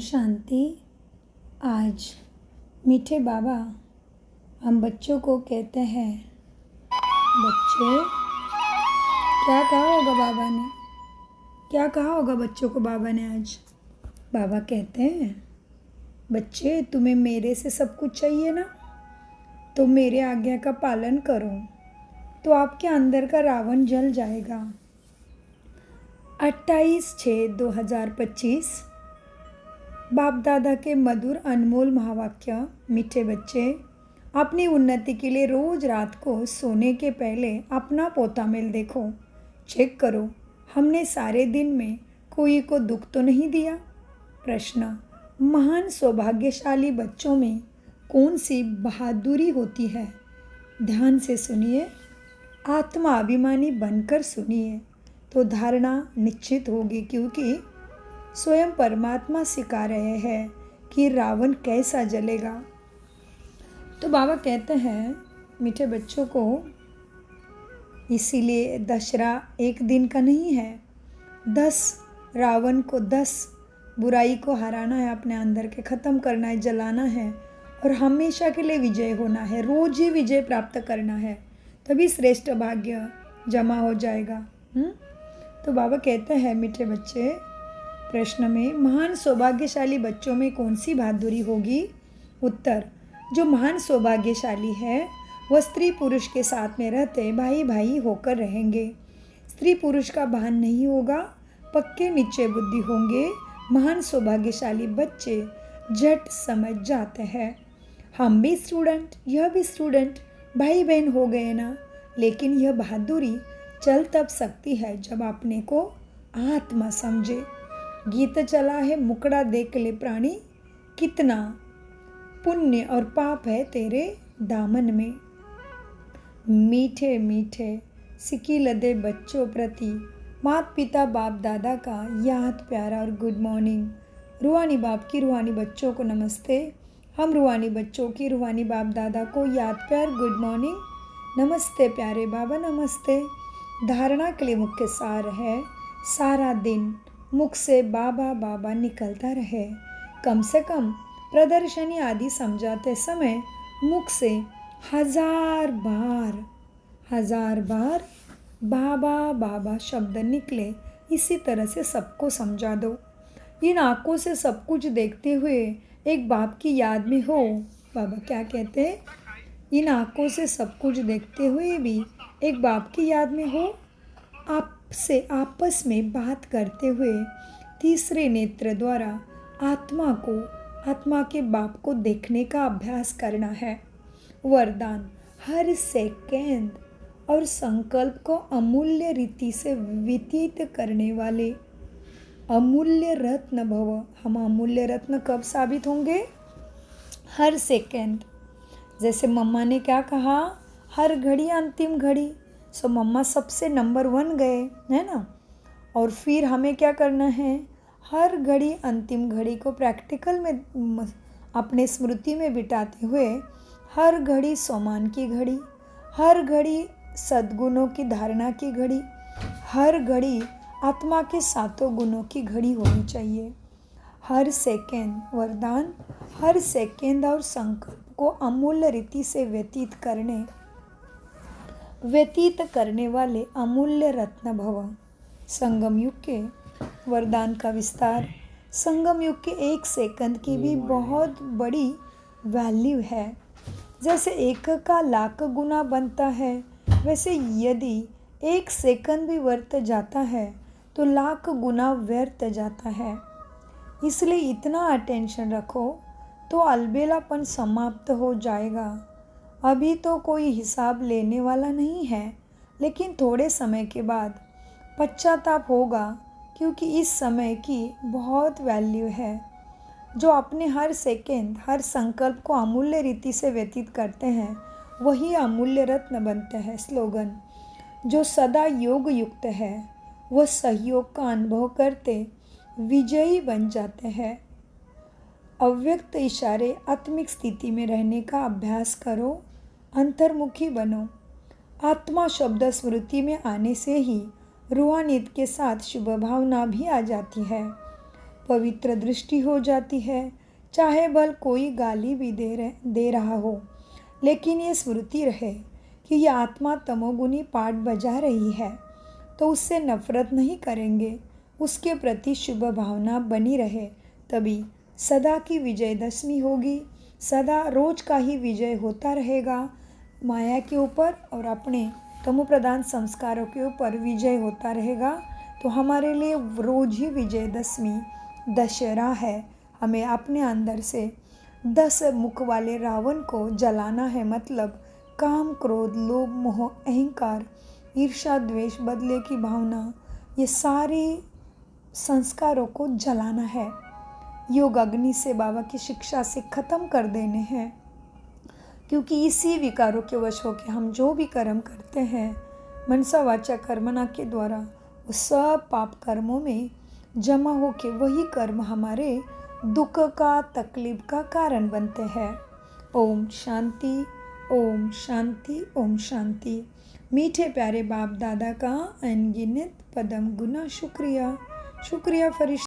शांति। आज मीठे बाबा हम बच्चों को कहते हैं, बच्चे क्या कहा होगा बाबा ने, क्या कहा होगा बच्चों को बाबा ने आज। बाबा कहते हैं, बच्चे तुम्हें मेरे से सब कुछ चाहिए ना, तो मेरे आज्ञा का पालन करो तो आपके अंदर का रावण जल जाएगा। 28/6/2025 बाप दादा के मधुर अनमोल महावाक्य। मीठे बच्चे, अपनी उन्नति के लिए रोज रात को सोने के पहले अपना पोता मेल देखो, चेक करो हमने सारे दिन में कोई को दुख तो नहीं दिया। प्रश्न, महान सौभाग्यशाली बच्चों में कौन सी बहादुरी होती है? ध्यान से सुनिए, आत्मा अभिमानी बनकर सुनिए तो धारणा निश्चित होगी, क्योंकि स्वयं परमात्मा सिखा रहे हैं कि रावण कैसा जलेगा। तो बाबा कहते हैं मीठे बच्चों को, इसीलिए दशहरा एक दिन का नहीं है। 10 रावण को 10 बुराई को हराना है, अपने अंदर के ख़त्म करना है, जलाना है और हमेशा के लिए विजय होना है। रोज ही विजय प्राप्त करना है, तभी श्रेष्ठ भाग्य जमा हो जाएगा। तो बाबा कहते हैं मीठे बच्चे, प्रश्न में महान सौभाग्यशाली बच्चों में कौन सी बहादुरी होगी? उत्तर, जो महान सौभाग्यशाली है वह स्त्री पुरुष के साथ में रहते भाई भाई होकर रहेंगे। स्त्री पुरुष का भान नहीं होगा, पक्के निश्चय बुद्धि होंगे। महान सौभाग्यशाली बच्चे झट समझ जाते हैं, हम भी स्टूडेंट, यह भी स्टूडेंट, भाई बहन हो गए ना। लेकिन यह बहादुरी चल तब सकती है जब अपने को आत्मा समझे। गीत चला है, मुकड़ा देख ले प्राणी, कितना पुण्य और पाप है तेरे दामन में। मीठे मीठे सिकी लदे बच्चों प्रति माता पिता बाप दादा का याद प्यारा और गुड मॉर्निंग। रूहानी बाप की रूहानी बच्चों को नमस्ते। हम रूहानी बच्चों की रूहानी बाप दादा को याद प्यार गुड मॉर्निंग, नमस्ते प्यारे बाबा, नमस्ते। धारणा के लिए मुख्य सार है, सारा दिन मुख से बाबा बाबा निकलता रहे। कम से कम प्रदर्शनी आदि समझाते समय मुख से 1000 बार बाबा बाबा शब्द निकले। इसी तरह से सबको समझा दो। इन आँखों से सब कुछ देखते हुए एक बाप की याद में हो। बाबा क्या कहते हैं? इन आँखों से सब कुछ देखते हुए भी एक बाप की याद में हो। आपसे आपस में बात करते हुए तीसरे नेत्र द्वारा आत्मा के बाप को देखने का अभ्यास करना है। वरदान, हर सेकंड और संकल्प को अमूल्य रीति से व्यतीत करने वाले अमूल्य रत्न भव। हम अमूल्य रत्न कब साबित होंगे? हर सेकंड। जैसे मम्मा ने क्या कहा, हर घड़ी अंतिम घड़ी। सो मम्मा सबसे नंबर 1 गए, है ना। और फिर हमें क्या करना है? हर घड़ी अंतिम घड़ी को प्रैक्टिकल में अपने स्मृति में बिताते हुए हर घड़ी सोमान की घड़ी, हर घड़ी सद्गुणों की धारणा की घड़ी, हर घड़ी आत्मा के 7 गुणों की घड़ी होनी चाहिए। हर सेकेंड वरदान, हर सेकेंड और संकल्प को अमूल्य रीति से व्यतीत करने वाले अमूल्य रत्न भव। संगम युग के वरदान का विस्तार। संगम युग के 1 सेकंड की भी बहुत बड़ी वैल्यू है। जैसे 1 का लाख गुना बनता है, वैसे यदि 1 सेकंड भी व्यर्थ जाता है तो लाख गुना व्यर्थ जाता है। इसलिए इतना अटेंशन रखो तो अलबेलापन समाप्त हो जाएगा। अभी तो कोई हिसाब लेने वाला नहीं है, लेकिन थोड़े समय के बाद पश्चाताप होगा, क्योंकि इस समय की बहुत वैल्यू है। जो अपने हर सेकंड, हर संकल्प को अमूल्य रीति से व्यतीत करते हैं, वही अमूल्य रत्न बनते हैं। स्लोगन, जो सदा योग युक्त है वह सहयोग का अनुभव करते विजयी बन जाते हैं। अव्यक्त इशारे आत्मिक स्थिति में रहने का अभ्यास करो, अंतर्मुखी बनो। आत्मा शब्द स्मृति में आने से ही रूहानियत के साथ शुभ भावना भी आ जाती है। पवित्र दृष्टि हो जाती है, चाहे भल कोई गाली भी दे रहा हो। लेकिन ये स्मृति रहे कि ये आत्मा तमोगुनी पाठ बजा रही है, तो उससे नफरत नहीं करेंगे, उसके प्रति शुभ भावना बनी रहे, तभी सदा की विजयदशमी होगी। सदा रोज का ही विजय होता रहेगा माया के ऊपर और अपने तमो प्रधान संस्कारों के ऊपर विजय होता रहेगा। तो हमारे लिए रोज ही विजयदशमी दशहरा है। हमें अपने अंदर से 10 मुख वाले रावण को जलाना है, मतलब काम, क्रोध, लोभ, मोह, अहंकार, ईर्ष्या, द्वेष, बदले की भावना, ये सारी संस्कारों को जलाना है। योग अग्नि से बाबा की शिक्षा से ख़त्म कर देने हैं, क्योंकि इसी विकारों के वश होकर हम जो भी कर्म करते हैं मनसा वाचा कर्मणा के द्वारा, वो सब पाप कर्मों में जमा होके वही कर्म हमारे दुख का, तकलीफ का कारण बनते हैं। ओम शांति, ओम शांति, ओम शांति। मीठे प्यारे बाप दादा का अनगिनत पदम गुना शुक्रिया। शुक्रिया फरिश्ते।